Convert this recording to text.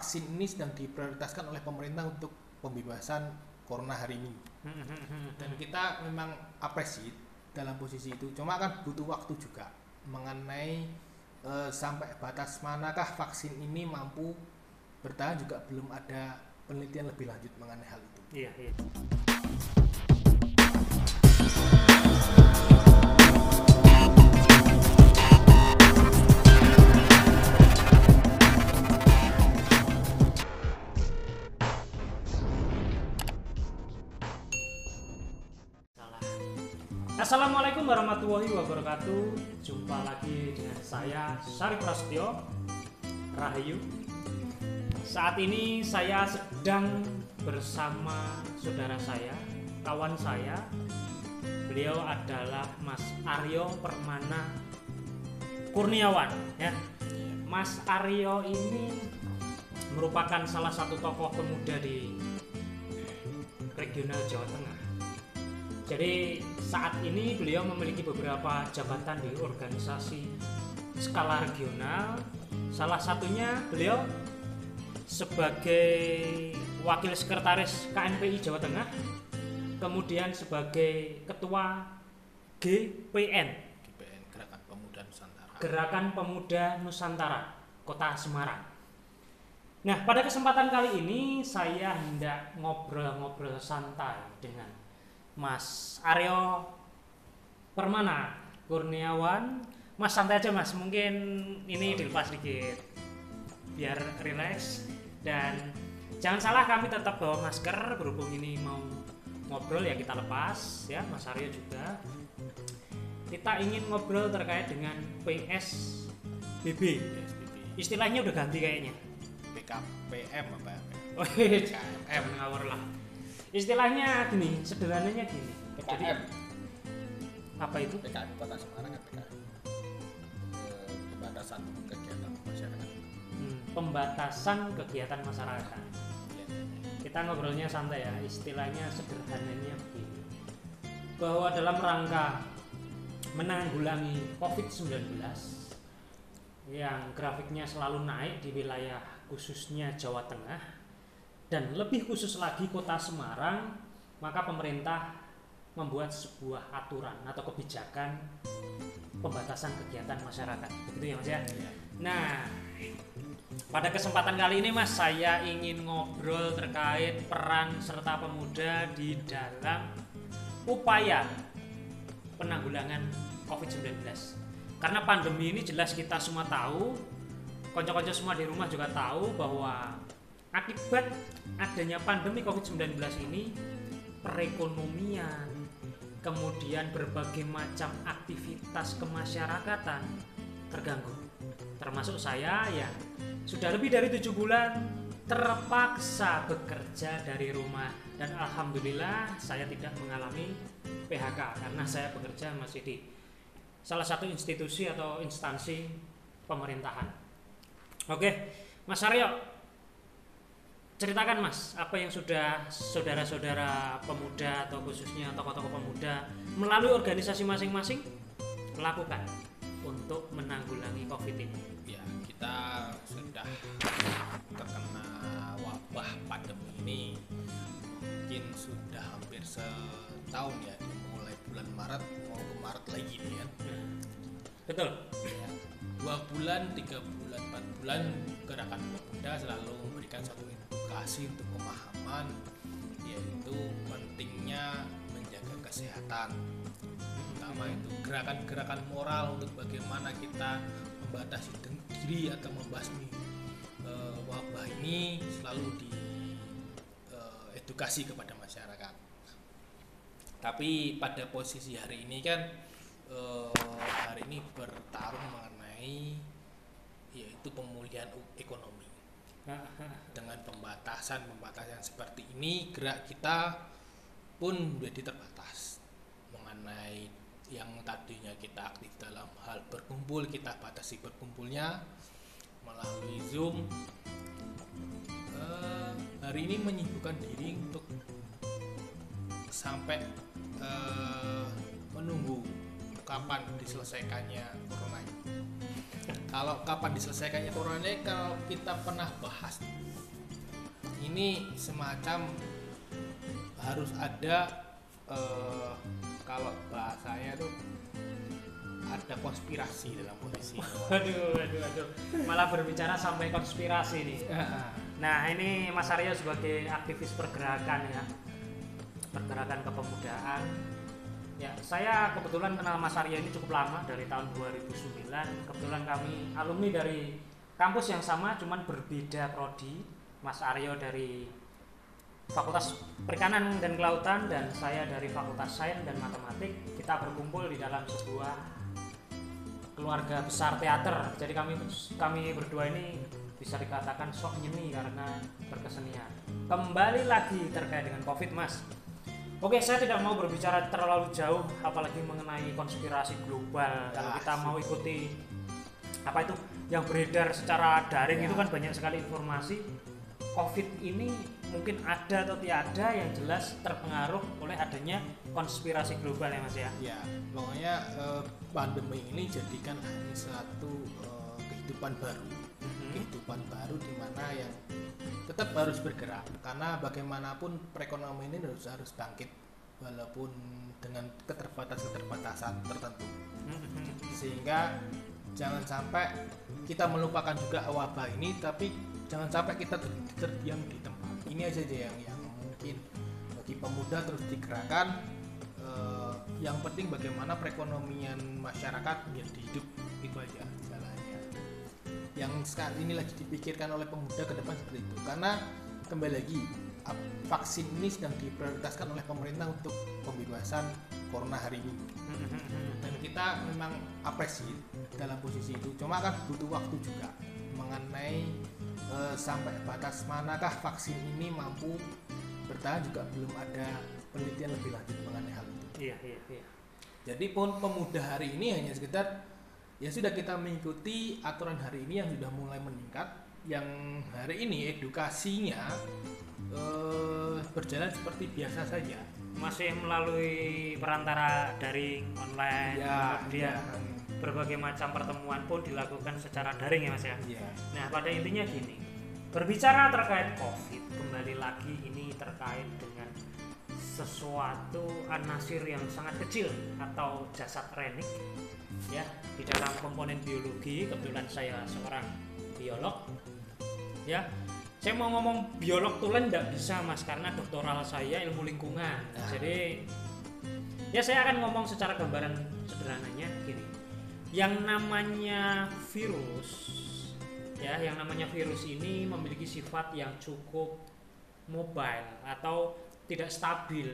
vaksin ini sedang diprioritaskan oleh pemerintah untuk pembebasan corona hari ini. Dan kita memang apresiasi dalam posisi itu. Cuma kan butuh waktu juga mengenai sampai batas manakah vaksin ini mampu bertahan, juga belum ada penelitian lebih lanjut mengenai hal itu. Iya. Assalamualaikum warahmatullahi wabarakatuh. Jumpa lagi dengan saya Syarif Prasetyo Rahayu. Saat ini saya sedang bersama saudara saya, kawan saya. Beliau adalah Mas Aryo Permana Kurniawan, ya. Mas Aryo ini merupakan salah satu tokoh pemuda di regional Jawa Tengah. Jadi saat ini beliau memiliki beberapa jabatan di organisasi skala regional. Salah satunya beliau sebagai wakil sekretaris KNPI Jawa Tengah, kemudian sebagai ketua GPN, Gerakan Pemuda Nusantara Kota Semarang. Nah, pada kesempatan kali ini saya hendak ngobrol-ngobrol santai dengan Mas Aryo Permana Kurniawan. Mas, santai aja Mas, mungkin ini dilepas dikit biar relax. Dan jangan salah, kami tetap bawa masker berhubung ini mau ngobrol ya, kita lepas ya. Mas Aryo juga. Kita ingin ngobrol terkait dengan PSBB. Istilahnya udah ganti kayaknya. PKPM apa? Oh, PKM ngawur lah. Istilahnya gini, sederhananya gini. PKM. Apa itu? PKM Kota Semarang kan PKM. Pembatasan kegiatan masyarakat. Pembatasan kegiatan masyarakat. Kita ngobrolnya santai ya. Istilahnya sederhananya begini. Bahwa dalam rangka menanggulangi COVID-19 yang grafiknya selalu naik di wilayah khususnya Jawa Tengah, dan lebih khusus lagi Kota Semarang, maka pemerintah membuat sebuah aturan atau kebijakan pembatasan kegiatan masyarakat. Begitu ya Mas ya? Nah, pada kesempatan kali ini Mas, saya ingin ngobrol terkait peran serta pemuda di dalam upaya penanggulangan COVID-19. Karena pandemi ini jelas kita semua tahu, konco-konco semua di rumah juga tahu bahwa akibat adanya pandemi COVID-19 ini, perekonomian, kemudian berbagai macam aktivitas kemasyarakatan terganggu. Termasuk saya ya, sudah lebih dari 7 bulan terpaksa bekerja dari rumah. Dan alhamdulillah saya tidak mengalami PHK karena saya bekerja masih di salah satu institusi atau instansi pemerintahan. Oke, Mas Aryo, ceritakan Mas, apa yang sudah saudara-saudara pemuda atau khususnya tokoh-tokoh pemuda melalui organisasi masing-masing lakukan untuk menanggulangi COVID ini. Ya, kita sudah terkena wabah pandemi ini mungkin sudah hampir setahun ya, mulai bulan Maret mau ke Maret lagi nih kan. Betul. Ya, 2 bulan, 3 bulan, 4 bulan Gerakan Pemuda selalu memberikan satu edukasi untuk pemahaman, yaitu pentingnya menjaga kesehatan, terutama itu gerakan-gerakan moral untuk bagaimana kita membatasi diri atau membasmi wabah ini, selalu di edukasi kepada masyarakat. Tapi pada posisi hari ini kan hari ini bertarung mengenai yaitu pemulihan ekonomi. Dengan pembatasan seperti ini, gerak kita pun menjadi terbatas. Mengenai yang tadinya kita aktif dalam hal berkumpul, kita batasi berkumpulnya melalui Zoom. Hari ini menyibukkan diri untuk sampai menunggu kapan diselesaikannya corona ini. Kalau kapan diselesaikannya corona ini, kalau kita pernah bahas ini semacam harus ada kalau bahasanya tuh ada konspirasi dalam posisi. Aduh. Malah berbicara sampai konspirasi nih. Nah, ini Mas Aryo sebagai aktivis pergerakan ya. Pergerakan kepemudaan. Ya, saya kebetulan kenal Mas Aryo ini cukup lama, dari tahun 2009. Kebetulan kami alumni dari kampus yang sama, cuman berbeda prodi. Mas Aryo dari Fakultas Perikanan dan Kelautan dan saya dari Fakultas Sains dan Matematik. Kita berkumpul di dalam sebuah keluarga besar teater. Jadi kami berdua ini bisa dikatakan sok nyeni karena berkesenian. Kembali lagi terkait dengan Covid, Mas. Oke, saya tidak mau berbicara terlalu jauh apalagi mengenai konspirasi global. Kalau kita mau ikuti apa itu yang beredar secara daring, itu kan banyak sekali informasi. Covid ini mungkin ada atau tiada, yang jelas terpengaruh oleh adanya konspirasi global ya Mas ya. Ya, pokoknya pandemi ini jadikan satu kehidupan baru. Kehidupan baru di mana yang tetap harus bergerak, karena bagaimanapun perekonomian ini harus bangkit walaupun dengan keterbatasan tertentu. Sehingga jangan sampai kita melupakan juga wabah ini, tapi jangan sampai kita terdiam di tempat. Ini aja yang mungkin bagi pemuda terus digerakkan. Yang penting bagaimana perekonomian masyarakat menjadi hidup, itu aja jalannya. Yang sekarang ini lagi dipikirkan oleh pemuda ke depan seperti itu. Karena kembali lagi, vaksin ini sedang diprioritaskan oleh pemerintah untuk pembebasan corona hari ini. Dan kita memang apresiasi dalam posisi itu. Cuma kan butuh waktu juga mengenai sampai batas manakah vaksin ini mampu bertahan, juga belum ada penelitian lebih lanjut mengenai hal itu. Iya. Jadi pun pemuda hari ini hanya sekedar ya sudah kita mengikuti aturan hari ini yang sudah mulai meningkat, yang hari ini edukasinya berjalan seperti biasa saja, masih melalui perantara daring online, kemudian berbagai macam pertemuan pun dilakukan secara daring ya Mas ya. Nah, pada intinya gini, berbicara terkait Covid, kembali lagi ini terkait dengan sesuatu anasir yang sangat kecil atau jasad renik ya di dalam komponen biologi. Kebetulan saya seorang biolog ya. Saya mau ngomong biolog tulen nggak bisa Mas, karena doktoral saya ilmu lingkungan. Jadi ya saya akan ngomong secara gambaran sederhananya gini. Yang namanya virus ini memiliki sifat yang cukup mobile atau tidak stabil.